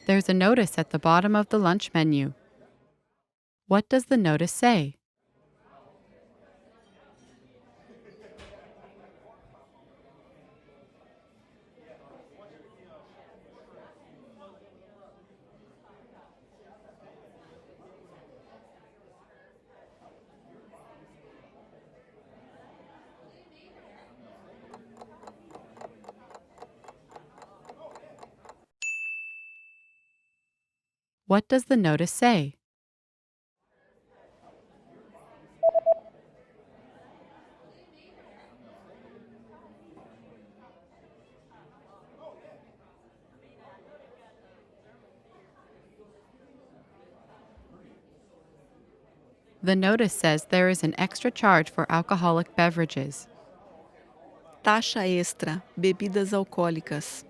There's a notice at the bottom of the lunch menu. What does the notice say? What does the notice say? The notice says there is an extra charge for alcoholic beverages. Taxa extra, bebidas alcoólicas.